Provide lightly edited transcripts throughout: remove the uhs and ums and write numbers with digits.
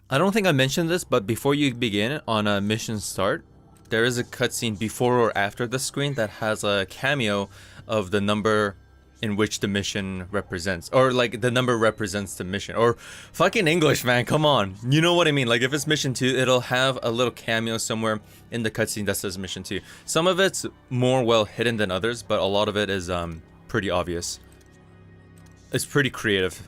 I don't think I mentioned this, but before you begin on a mission start, there is a cutscene before or after the screen that has a cameo of the number in which the mission represents, or like the number represents the mission, or fucking English, man, come on, you know what I mean. Like if it's mission 2, it'll have a little cameo somewhere in the cutscene that says mission 2. Some of it's more well hidden than others, but a lot of it is pretty obvious. It's pretty creative.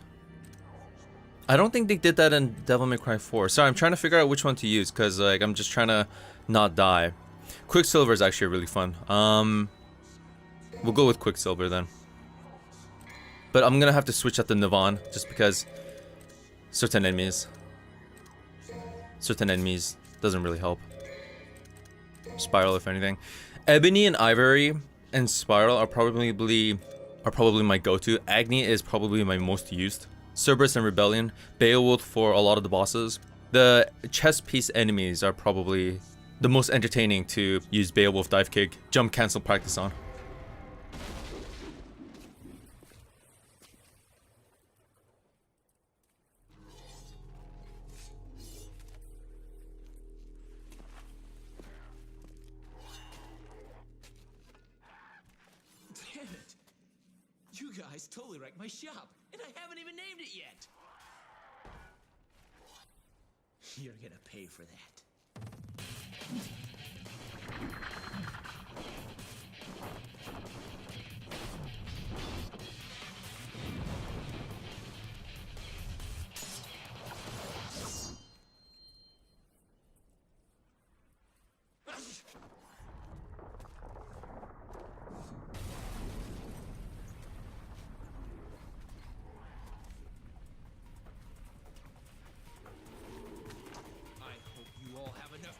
I don't think they did that in Devil May Cry 4. Sorry, I'm trying to figure out which one to use, because like I'm just trying to not die. Quicksilver is actually really fun. We'll go with Quicksilver then. But I'm gonna have to switch out the Navon, just because certain enemies doesn't really help. Spiral, if anything. Ebony and Ivory and Spiral are probably my go-to. Agni is probably my most used. Cerberus and Rebellion, Beowulf for a lot of the bosses. The chest piece enemies are probably the most entertaining to use Beowulf dive kick, jump cancel practice on. Damn it! You guys totally wrecked my shop, and I haven't even named it yet! You're gonna pay for that.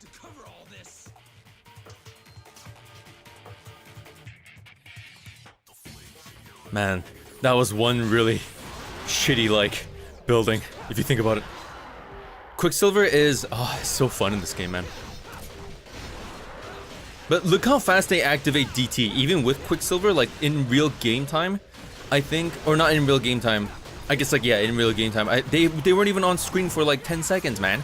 To cover all this. Man, that was one really shitty like building, if you think about it. Quicksilver is so fun in this game, man. But look how fast they activate DT, even with Quicksilver, like in real game time, I think, or not in real game time. I guess like yeah, in real game time. They weren't even on screen for like 10 seconds, man.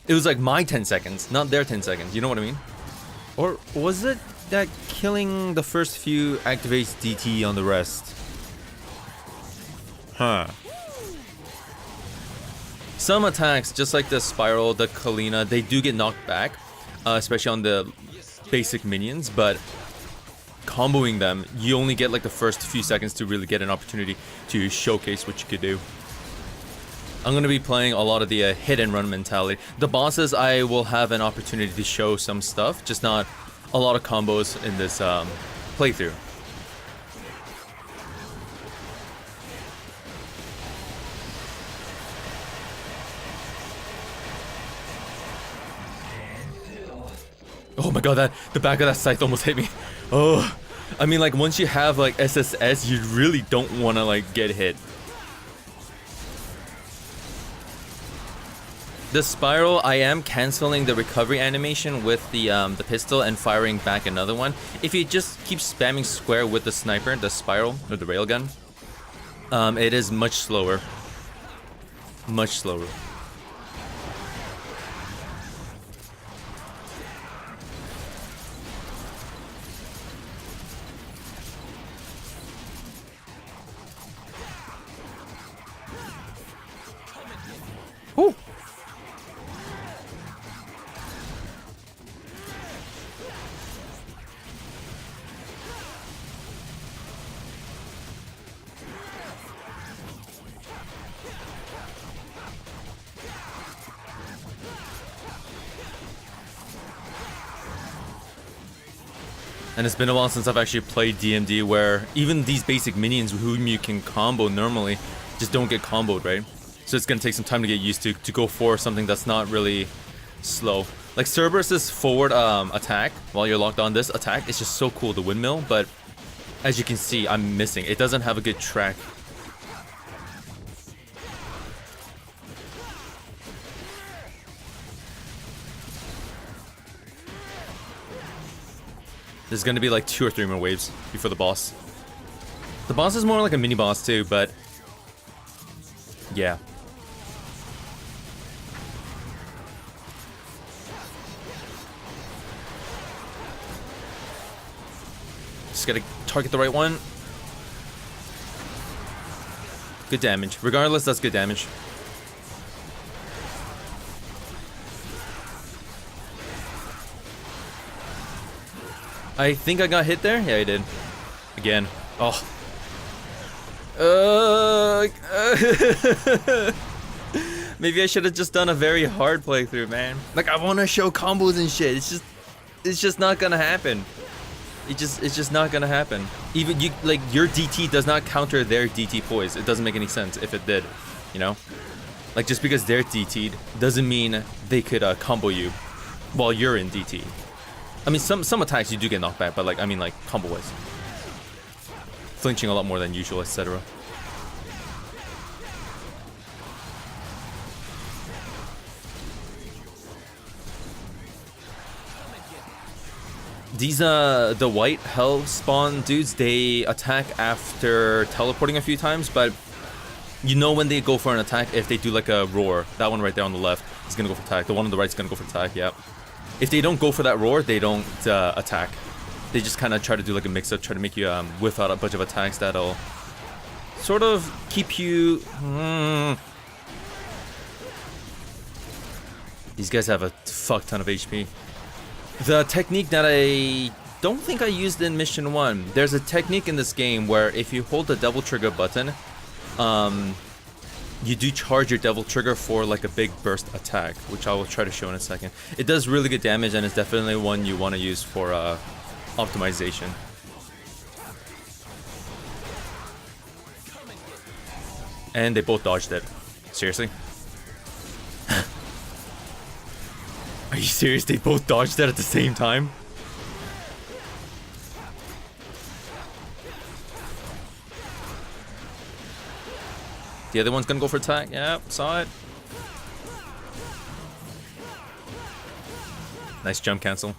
It was like my 10 seconds, not their 10 seconds, you know what I mean? Or was it that killing the first few activates DT on the rest? Huh. Some attacks, just like the Spiral, the Kalina, they do get knocked back, especially on the basic minions, but comboing them, you only get like the first few seconds to really get an opportunity to showcase what you could do. I'm going to be playing a lot of the hit and run mentality. The bosses, I will have an opportunity to show some stuff, just not a lot of combos in this playthrough. Oh my god, the back of that scythe almost hit me. Oh, I mean like once you have like SSS, you really don't want to like get hit. The Spiral, I am canceling the recovery animation with the pistol and firing back another one. If you just keep spamming square with the sniper, the Spiral, or the railgun, it is much slower. Much slower. Ooh. And it's been a while since I've actually played DMD, where even these basic minions whom you can combo normally just don't get comboed, right? So it's gonna take some time to get used to go for something that's not really slow. Like Cerberus's forward attack while you're locked on, this attack is just so cool, the windmill, but as you can see, I'm missing. It doesn't have a good track. There's gonna be like 2 or 3 more waves before the boss. The boss is more like a mini boss too, but yeah. gotta target the right one. Good damage. Regardless, that's good damage. I think I got hit there. Yeah, I did. Again. Oh. Maybe I should have just done a very hard playthrough, man. Like, I want to show combos and shit. It's just not gonna happen. It's just not gonna happen. Even you, like, your DT does not counter their DT poise. It doesn't make any sense if it did, you know? Like, just because they're DT'd doesn't mean they could combo you while you're in DT. I mean, some attacks you do get knocked back, but like, I mean, like, combo-wise. Flinching a lot more than usual, etc. These, the white hell spawn dudes, they attack after teleporting a few times, but you know when they go for an attack if they do like a roar. That one right there on the left is gonna go for attack. The one on the right is gonna go for attack, yeah. If they don't go for that roar, they don't attack. They just kind of try to do like a mix-up, try to make you whiff out a bunch of attacks that'll sort of keep you... These guys have a fuck ton of HP. The technique that I don't think I used in Mission 1. There's a technique in this game where if you hold the double trigger button, you do charge your double trigger for like a big burst attack, which I will try to show in a second. It does really good damage and it's definitely one you want to use for optimization. And they both dodged it. Seriously? Are you serious? They both dodged that at the same time? The other one's gonna go for attack. Yeah, saw it. Nice jump cancel.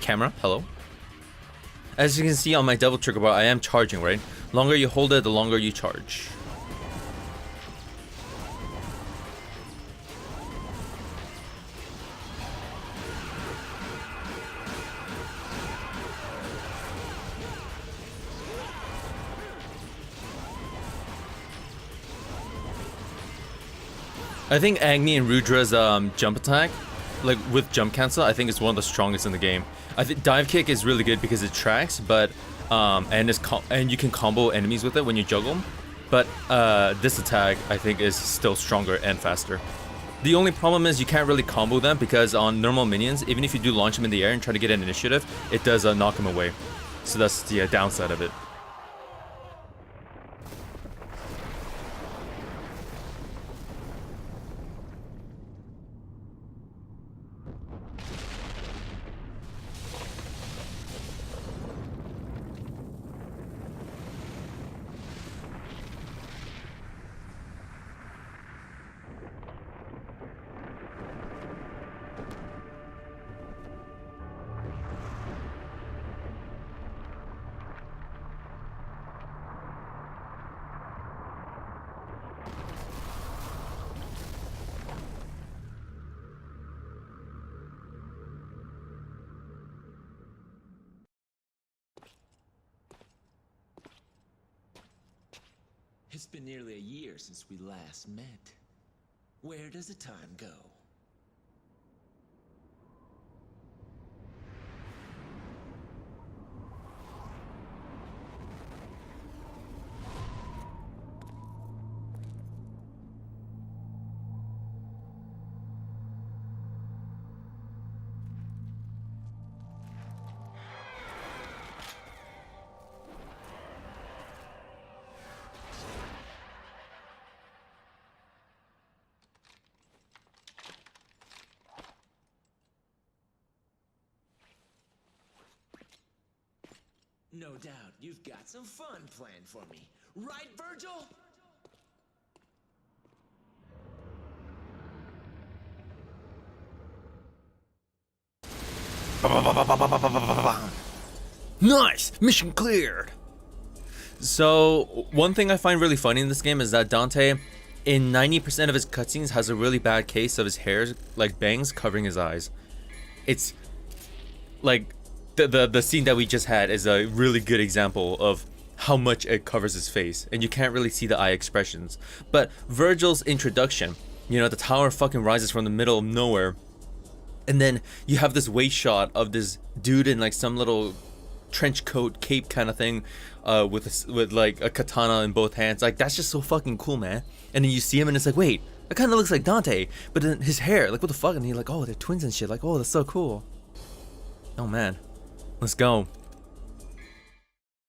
Camera, hello. As you can see on my double trigger bar, I am charging, right? Longer you hold it, the longer you charge. I think Agni and Rudra's jump attack, like with jump cancel, I think it's one of the strongest in the game. I think dive kick is really good because it tracks, but and you can combo enemies with it when you juggle. But this attack I think is still stronger and faster. The only problem is you can't really combo them because on normal minions, even if you do launch them in the air and try to get an initiative, it does knock them away. So that's the downside of it. It's been nearly a year since we last met. Where does the time go? No doubt you've got some fun planned for me. Right, Virgil? Nice! Mission cleared! So one thing I find really funny in this game is that Dante, in 90% of his cutscenes, has a really bad case of his hair, like bangs, covering his eyes. It's like the scene that we just had is a really good example of how much it covers his face, and you can't really see the eye expressions. But Virgil's introduction, you know, the tower fucking rises from the middle of nowhere, and then you have this waist shot of this dude in like some little trench coat cape kind of thing, with like a katana in both hands. Like, that's just so fucking cool, man. And then you see him and it's like, wait, that kind of looks like Dante, but then his hair, like, what the fuck? And you're like, oh, they're twins and shit. Like, oh, that's so cool. Oh man, let's go.